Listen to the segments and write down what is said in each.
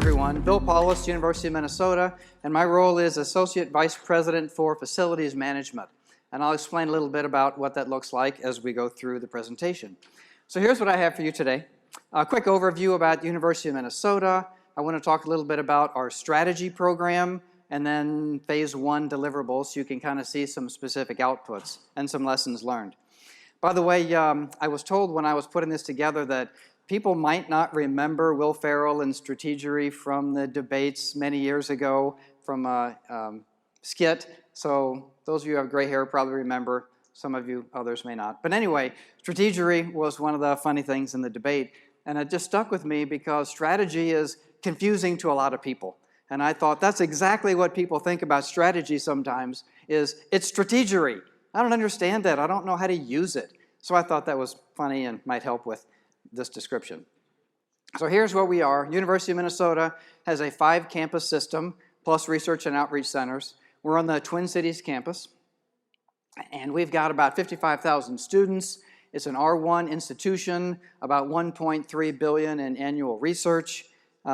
everyone. Bill Paulus, University of Minnesota, and my role is Associate Vice President for Facilities Management. And I'll explain a little bit about what that looks like as we go through the presentation. So here's what I have for you today. A quick overview about University of Minnesota. I want to talk a little bit about our strategy program, and then phase 1 deliverables, so you can kind of see some specific outputs and some lessons learned. By the way, I was told when I was putting this together that people might not remember Will Ferrell and Strategery from the debates many years ago from a skit. So those of you who have gray hair probably remember. Some of you others may not. But anyway, Strategery was one of the funny things in the debate. And it just stuck with me because strategy is confusing to a lot of people. And I thought that's exactly what people think about strategy sometimes, is it's strategery. I don't understand that. I don't know how to use it. So I thought that was funny and might help with this description. So here's where we are. University of Minnesota has a 5-campus system plus research and outreach centers. We're on the Twin Cities campus, and we've got about 55,000 students. It's an R1 institution, about $1.3 billion in annual research.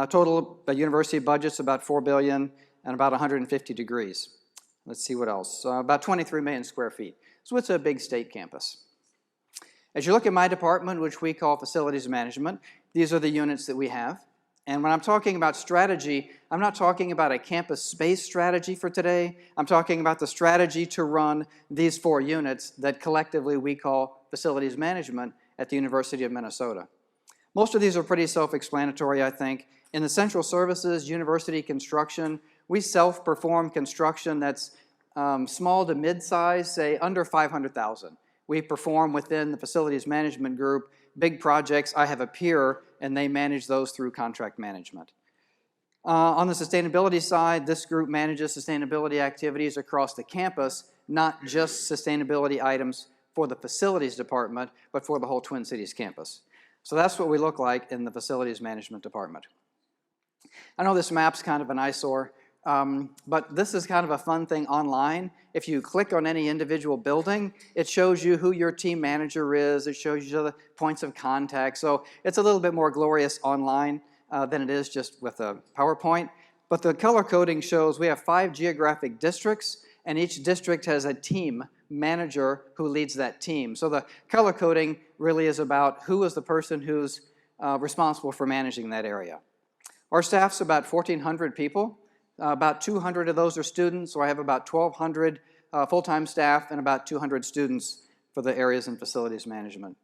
Total university budget's about $4 billion and about 150 degrees. Let's see what else. About 23 million square feet. So it's a big state campus. As you look at my department, which we call Facilities Management, these are the units that we have. And when I'm talking about strategy, I'm not talking about a campus space strategy for today. I'm talking about the strategy to run these 4 units that collectively we call Facilities Management at the University of Minnesota. Most of these are pretty self-explanatory, I think. In the central services, university construction, we self-perform construction that's small to mid-size, say under 500,000. We perform within the facilities management group big projects. I have a peer, and they manage those through contract management. On the sustainability side, this group manages sustainability activities across the campus, not just sustainability items for the facilities department, but for the whole Twin Cities campus. So that's what we look like in the facilities management department. I know this map's kind of an eyesore, but this is kind of a fun thing online. If you click on any individual building, it shows you who your team manager is. It shows you the points of contact. So it's a little bit more glorious online than it is just with a PowerPoint. But the color coding shows we have 5 geographic districts, and each district has a team manager who leads that team. So the color coding really is about who is the person who's responsible for managing that area. Our staff's about 1,400 people. About 200 of those are students, so I have about 1,200 full-time staff and about 200 students for the areas in facilities management.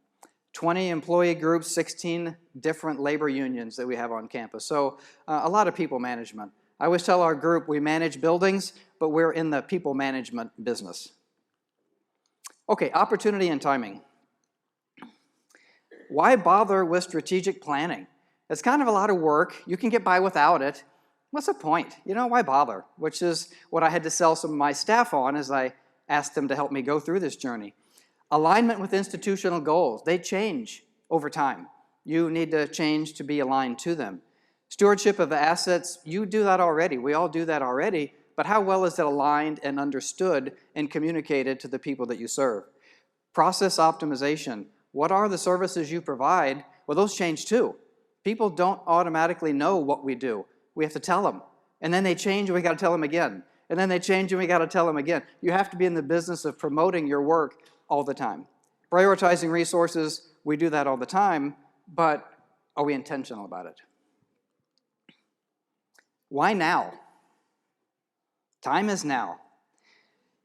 20 employee groups, 16 different labor unions that we have on campus, so a lot of people management. I always tell our group we manage buildings, but we're in the people management business. Okay, opportunity and timing. Why bother with strategic planning? It's kind of a lot of work. You can get by without it. What's the point? You know, why bother? Which is what I had to sell some of my staff on as I asked them to help me go through this journey. Alignment with institutional goals. They change over time. You need to change to be aligned to them. Stewardship of the assets, you do that already. We all do that already. But how well is it aligned and understood and communicated to the people that you serve? Process optimization. What are the services you provide? Well, those change too. People don't automatically know what we do. We have to tell them. And then they change and we got to tell them again. And then they change and we got to tell them again. You have to be in the business of promoting your work all the time. Prioritizing resources, we do that all the time, but are we intentional about it? Why now? Time is now.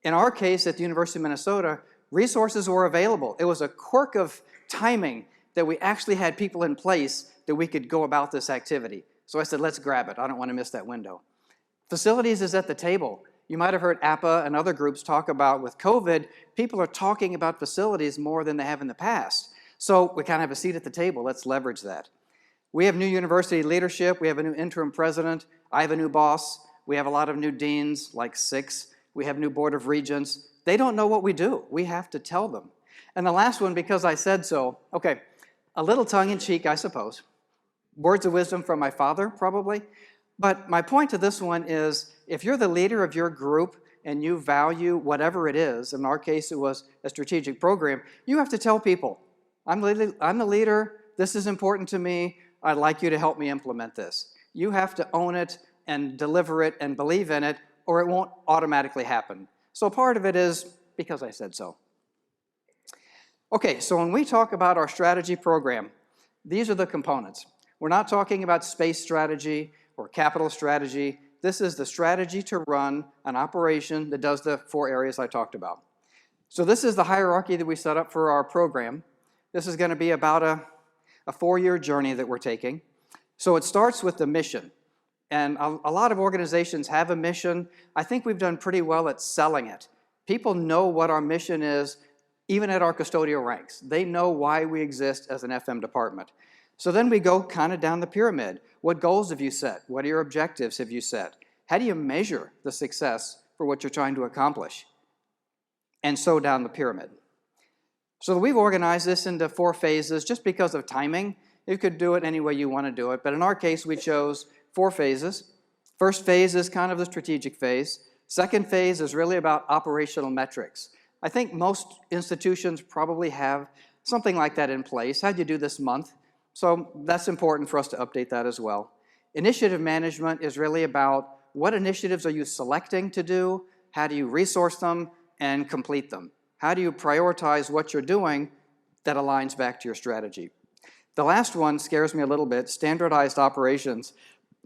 In our case at the University of Minnesota, resources were available. It was a quirk of timing that we actually had people in place that we could go about this activity. So I said, let's grab it. I don't want to miss that window. Facilities is at the table. You might have heard APA and other groups talk about with COVID, people are talking about facilities more than they have in the past. So we kind of have a seat at the table. Let's leverage that. We have new university leadership. We have a new interim president. I have a new boss. We have a lot of new deans, like 6. We have new board of regents. They don't know what we do. We have to tell them. And the last one, because I said so, okay, a little tongue-in-cheek, I suppose. Words of wisdom from my father, probably. But my point to this one is, if you're the leader of your group and you value whatever it is, in our case it was a strategic program, you have to tell people, I'm the leader, this is important to me, I'd like you to help me implement this. You have to own it and deliver it and believe in it, or it won't automatically happen. So part of it is because I said so. Okay, so when we talk about our strategy program, these are the components. We're not talking about space strategy or capital strategy. This is the strategy to run an operation that does the 4 areas I talked about. So this is the hierarchy that we set up for our program. This is going to be about a 4-year journey that we're taking. So it starts with the mission. And a lot of organizations have a mission. I think we've done pretty well at selling it. People know what our mission is, even at our custodial ranks. They know why we exist as an FM department. So then we go kind of down the pyramid. What goals have you set? What are your objectives have you set? How do you measure the success for what you're trying to accomplish? And so down the pyramid. So we've organized this into 4 phases just because of timing. You could do it any way you want to do it, but in our case we chose 4 phases. First phase is kind of the strategic phase. Second phase is really about operational metrics. I think most institutions probably have something like that in place. How'd you do this month? So that's important for us to update that as well. Initiative management is really about what initiatives are you selecting to do, how do you resource them and complete them? How do you prioritize what you're doing that aligns back to your strategy? The last one scares me a little bit, standardized operations.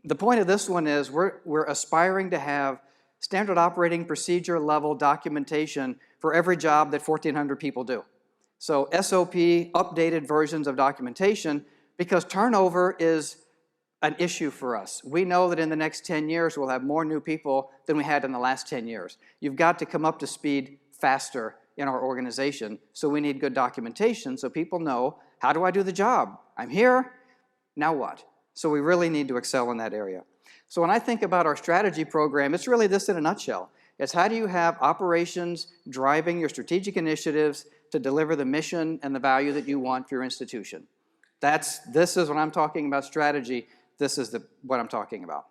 The point of this one is we're aspiring to have standard operating procedure level documentation for every job that 1,400 people do. So SOP, updated versions of documentation, because turnover is an issue for us. We know that in the next 10 years we'll have more new people than we had in the last 10 years. You've got to come up to speed faster in our organization, so we need good documentation so people know, how do I do the job? I'm here, now what? So we really need to excel in that area. So when I think about our strategy program, it's really this in a nutshell. It's how do you have operations driving your strategic initiatives to deliver the mission and the value that you want for your institution. This is when I'm talking about strategy, this is what I'm talking about.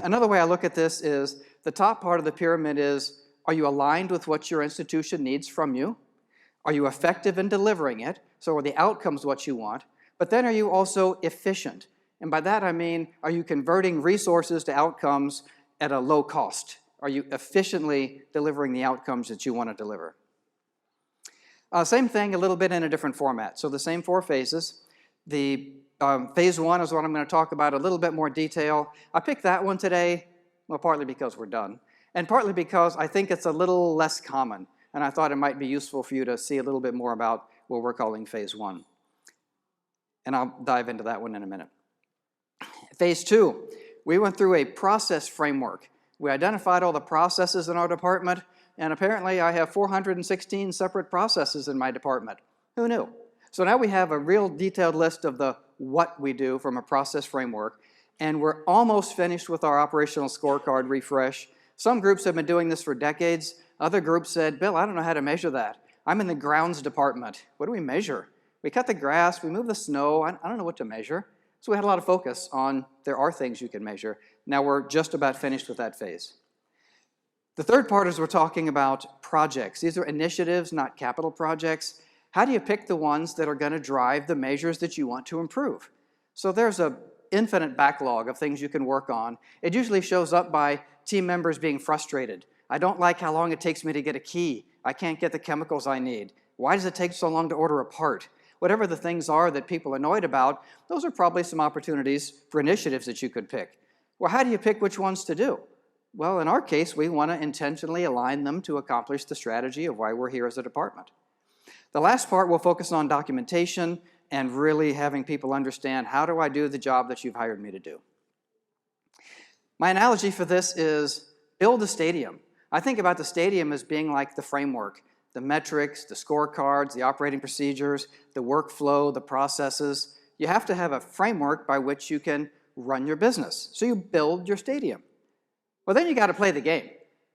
Another way I look at this is the top part of the pyramid is, are you aligned with what your institution needs from you? Are you effective in delivering it? So are the outcomes what you want? But then are you also efficient? And by that I mean, are you converting resources to outcomes at a low cost? Are you efficiently delivering the outcomes that you want to deliver? Same thing, a little bit in a different format. So the same 4 phases. The phase 1 is what I'm going to talk about a little bit more detail. I picked that one today, well, partly because we're done, and partly because I think it's a little less common, and I thought it might be useful for you to see a little bit more about what we're calling phase 1. And I'll dive into that one in a minute. Phase 2, we went through a process framework. We identified all the processes in our department, and apparently I have 416 separate processes in my department. Who knew? So now we have a real detailed list of the what we do from a process framework, and we're almost finished with our operational scorecard refresh. Some groups have been doing this for decades. Other groups said, Bill, I don't know how to measure that. I'm in the grounds department. What do we measure? We cut the grass, we move the snow, I don't know what to measure. So we had a lot of focus on there are things you can measure. Now we're just about finished with that phase. The third part is we're talking about projects. These are initiatives, not capital projects. How do you pick the ones that are going to drive the measures that you want to improve? So there's an infinite backlog of things you can work on. It usually shows up by team members being frustrated. I don't like how long it takes me to get a key. I can't get the chemicals I need. Why does it take so long to order a part? Whatever the things are that people are annoyed about, those are probably some opportunities for initiatives that you could pick. Well, how do you pick which ones to do? Well, in our case, we want to intentionally align them to accomplish the strategy of why we're here as a department. The last part will focus on documentation and really having people understand, how do I do the job that you've hired me to do? My analogy for this is build a stadium. I think about the stadium as being like the framework, the metrics, the scorecards, the operating procedures, the workflow, the processes. You have to have a framework by which you can run your business. So you build your stadium. Well, then you got to play the game.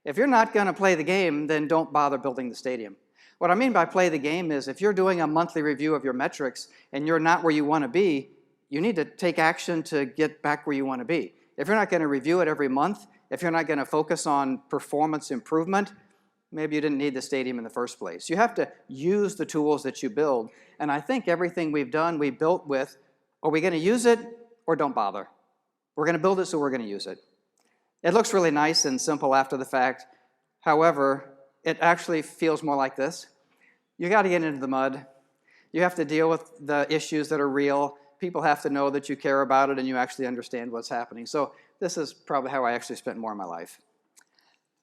If you're not going to play the game, then don't bother building the stadium. What I mean by play the game is if you're doing a monthly review of your metrics and you're not where you want to be, you need to take action to get back where you want to be. If you're not going to review it every month, if you're not going to focus on performance improvement, maybe you didn't need the stadium in the first place. You have to use the tools that you build, and I think everything we've done, we built with, are we going to use it or don't bother? We're going to build it, so we're going to use it. It looks really nice and simple after the fact. However, it actually feels more like this. You got to get into the mud. You have to deal with the issues that are real. People have to know that you care about it and you actually understand what's happening. So this is probably how I actually spent more of my life.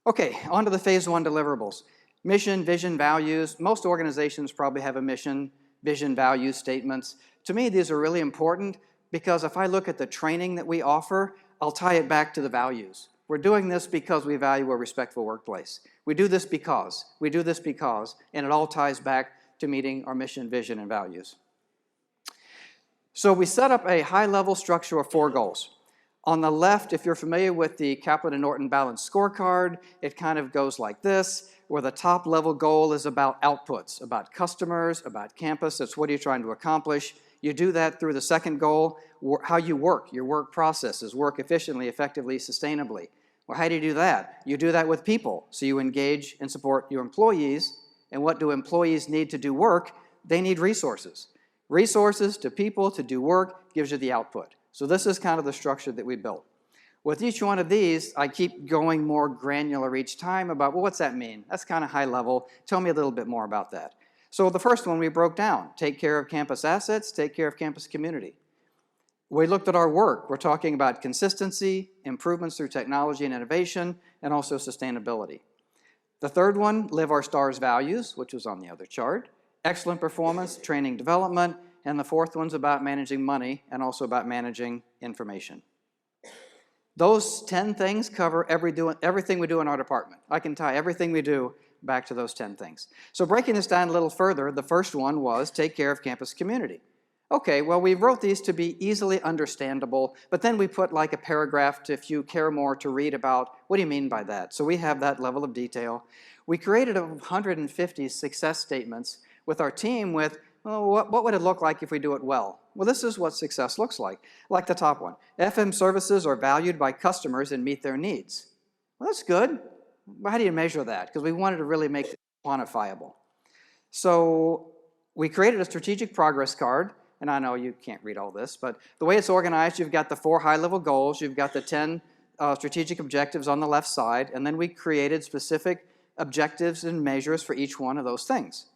Okay, on to the phase 1 deliverables. Mission, vision, values. Most organizations probably have a mission, vision, value statements. To me, these are really important because if I look at the training that we offer, I'll tie it back to the values. We're doing this because we value a respectful workplace. We do this because, and it all ties back to meeting our mission, vision, and values. So we set up a high-level structure of 4 goals. On the left, if you're familiar with the Kaplan & Norton Balanced Scorecard, it kind of goes like this, where the top-level goal is about outputs, about customers, about campus. It's what are you trying to accomplish. You do that through the second goal, how you work, your work processes, work efficiently, effectively, sustainably. Well, how do you do that? You do that with people. So you engage and support your employees. And what do employees need to do work? They need resources. Resources to people to do work gives you the output. So this is kind of the structure that we built. With each one of these, I keep going more granular each time about, well, what's that mean? That's kind of high level. Tell me a little bit more about that. So the first one we broke down, take care of campus assets, take care of campus community. We looked at our work. We're talking about consistency, improvements through technology and innovation, and also sustainability. The third one, live our STARS values, which was on the other chart. Excellent performance, training development, and the fourth one's about managing money and also about managing information. Those 10 things cover everything we do in our department. I can tie everything we do back to those 10 things. So breaking this down a little further, the first one was take care of campus community. Okay, well, we wrote these to be easily understandable, but then we put like a paragraph to, if you care more, to read about what do you mean by that. So we have that level of detail. We created 150 success statements with our team with, well, what would it look like if we do it well? Well, this is what success looks like the top one. FM services are valued by customers and meet their needs. Well, that's good. But how do you measure that? Because we wanted to really make it quantifiable. So we created a strategic progress card. And I know you can't read all this, but the way it's organized, you've got the 4 high-level goals, you've got the 10 strategic objectives on the left side, and then we created specific objectives and measures for each one of those things.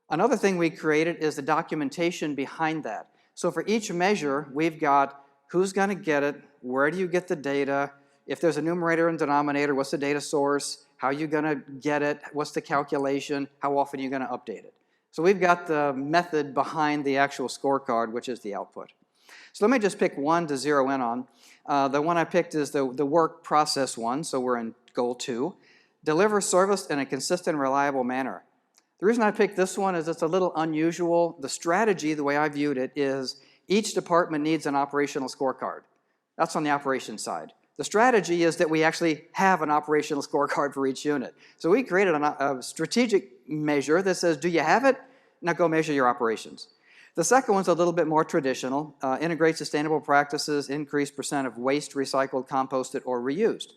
Another thing we created is the documentation behind that. So for each measure, we've got who's going to get it, where do you get the data, if there's a numerator and denominator, what's the data source, how are you going to get it, what's the calculation, how often are you going to update it. So we've got the method behind the actual scorecard, which is the output. So let me just pick one to zero in on. The one I picked is the work process one, so we're in goal 2. Deliver service in a consistent and reliable manner. The reason I picked this one is it's a little unusual. The strategy, the way I viewed it, is each department needs an operational scorecard. That's on the operations side. The strategy is that we actually have an operational scorecard for each unit. So we created a strategic measure that says, do you have it? Now go measure your operations. The second one's a little bit more traditional. Integrate sustainable practices, increase % of waste recycled, composted, or reused.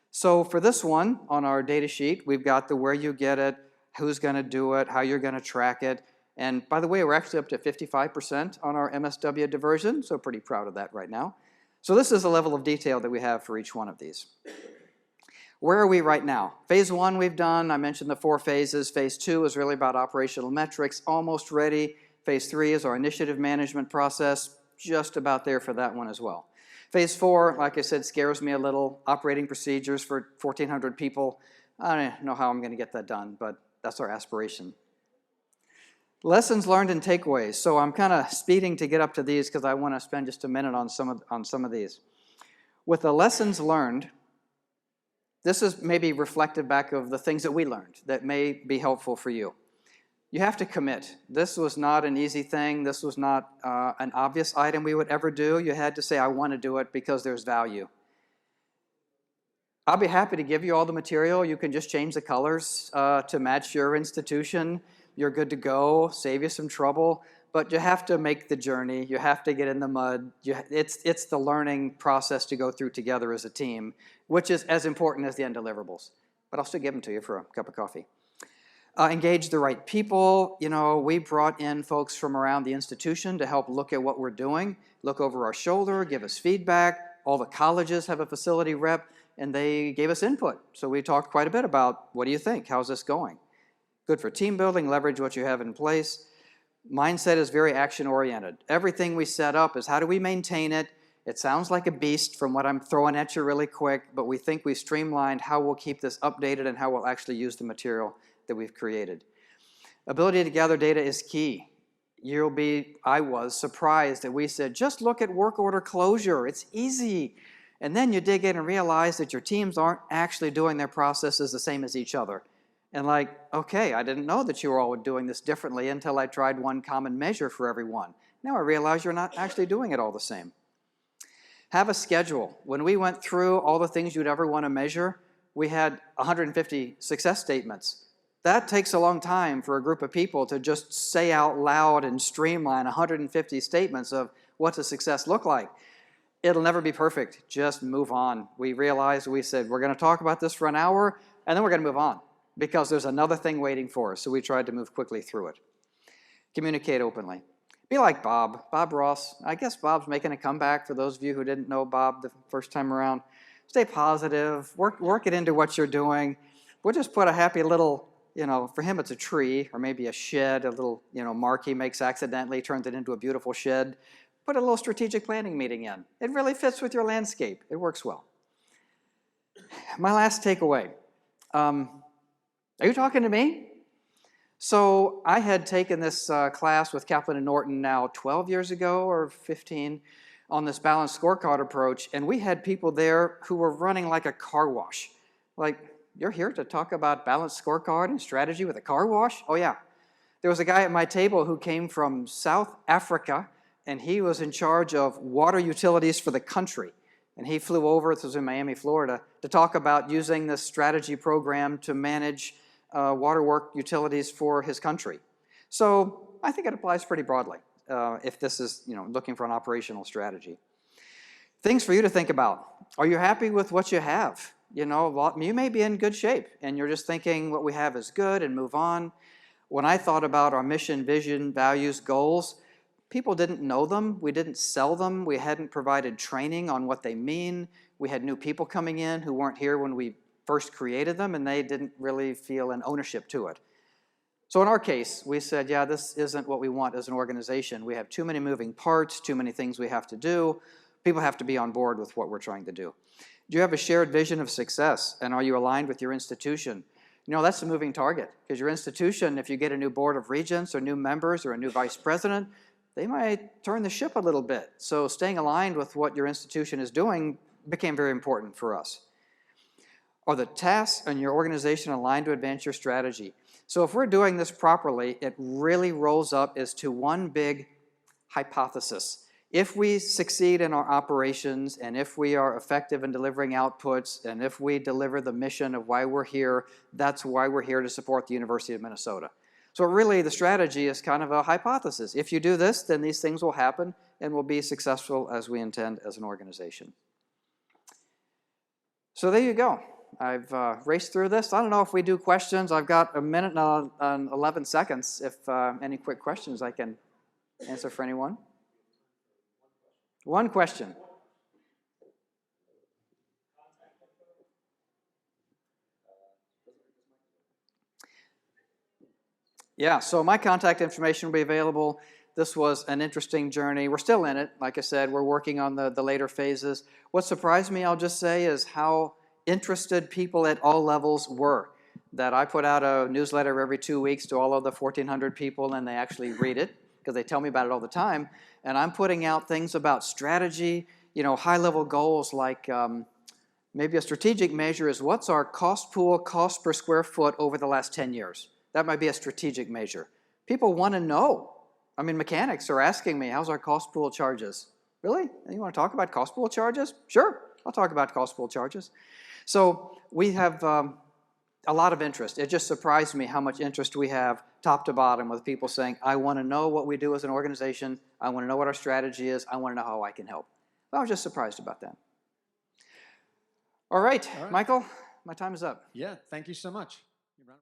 So for this one, on our data sheet, we've got the where you get it, who's going to do it, how you're going to track it. And by the way, we're actually up to 55% on our MSW diversion, so pretty proud of that right now. So this is the level of detail that we have for each one of these. Where are we right now? Phase 1 we've done. I mentioned the 4 phases. Phase 2 is really about operational metrics, almost ready. Phase 3 is our initiative management process, just about there for that one as well. Phase 4, like I said, scares me a little. Operating procedures for 1,400 people. I don't know how I'm going to get that done, but that's our aspiration. Lessons learned and takeaways. So I'm kind of speeding to get up to these because I want to spend just a minute on some of these. With the lessons learned, this is maybe reflective back of the things that we learned that may be helpful for you. You have to commit. This was not an easy thing. This was not an obvious item we would ever do. You had to say, I want to do it because there's value. I'll be happy to give you all the material. You can just change the colors to match your institution. You're good to go, save you some trouble, but you have to make the journey. You have to get in the mud. It's the learning process to go through together as a team, which is as important as the end deliverables. But I'll still give them to you for a cup of coffee. Engage the right people. You know, we brought in folks from around the institution to help look at what we're doing, look over our shoulder, give us feedback, All the colleges have a facility rep, and they gave us input. So we talked quite a bit about, what do you think? How's this going? Good for team building, leverage what you have in place. Mindset is very action-oriented. Everything we set up is how do we maintain it? It sounds like a beast from what I'm throwing at you really quick, but we think we streamlined how we'll keep this updated and how we'll actually use the material that we've created. Ability to gather data is key. I was surprised that we said, just look at work order closure. It's easy. And then you dig in and realize that your teams aren't actually doing their processes the same as each other. And like, okay, I didn't know that you were all doing this differently until I tried one common measure for everyone. Now I realize you're not actually doing it all the same. Have a schedule. When we went through all the things you'd ever want to measure, we had 150 success statements. That takes a long time for a group of people to just say out loud and streamline 150 statements of what's a success look like. It'll never be perfect. Just move on. We realized, we said, we're going to talk about this for an hour, and then we're going to move on because there's another thing waiting for us. So we tried to move quickly through it. Communicate openly. Be like Bob Ross. I guess Bob's making a comeback for those of you who didn't know Bob the first time around. Stay positive. Work it into what you're doing. We'll just put a happy little, for him it's a tree or maybe a shed, a little, mark he makes accidentally, turns it into a beautiful shed. Put a little strategic planning meeting in. It really fits with your landscape. It works well. My last takeaway. Are you talking to me? So I had taken this class with Kaplan and Norton now 12 years ago or 15 on this balanced scorecard approach, and we had people there who were running like a car wash. Like, you're here to talk about balanced scorecard and strategy with a car wash? Oh yeah. There was a guy at my table who came from South Africa, and he was in charge of water utilities for the country. And he flew over, this was in Miami, Florida, to talk about using this strategy program to manage water work utilities for his country. So I think it applies pretty broadly if this is looking for an operational strategy. Things for you to think about. Are you happy with what you have? You may be in good shape and you're just thinking what we have is good and move on. When I thought about our mission, vision, values, goals, people didn't know them. We didn't sell them. We hadn't provided training on what they mean. We had new people coming in who weren't here when we first created them, and they didn't really feel an ownership to it. So in our case, we said, yeah, this isn't what we want as an organization. We have too many moving parts, too many things we have to do. People have to be on board with what we're trying to do. Do you have a shared vision of success, and are you aligned with your institution? That's a moving target, because your institution, if you get a new board of regents or new members or a new vice president, they might turn the ship a little bit. So staying aligned with what your institution is doing became very important for us. Are the tasks in your organization aligned to advance your strategy? So if we're doing this properly, it really rolls up as to one big hypothesis. If we succeed in our operations, and if we are effective in delivering outputs, and if we deliver the mission of why we're here, that's why we're here to support the University of Minnesota. So really, the strategy is kind of a hypothesis. If you do this, then these things will happen, and we'll be successful as we intend as an organization. So there you go. I've raced through this. I don't know if we do questions. I've got a minute and 11 seconds. If any quick questions I can answer for anyone. One question. Yeah, so my contact information will be available. This was an interesting journey. We're still in it. Like I said, we're working on the later phases. What surprised me, I'll just say, is how interested people at all levels were. That I put out a newsletter every 2 weeks to all of the 1,400 people, and they actually read it because they tell me about it all the time. And I'm putting out things about strategy, high-level goals like maybe a strategic measure is what's our cost pool, cost per square foot over the last 10 years. That might be a strategic measure. People want to know. I mean, mechanics are asking me, how's our cost pool charges? Really? You want to talk about cost pool charges? Sure, I'll talk about cost pool charges. So we have a lot of interest. It just surprised me how much interest we have top to bottom with people saying, I want to know what we do as an organization. I want to know what our strategy is. I want to know how I can help. I was just surprised about that. All right, Michael, my time is up. Yeah, thank you so much.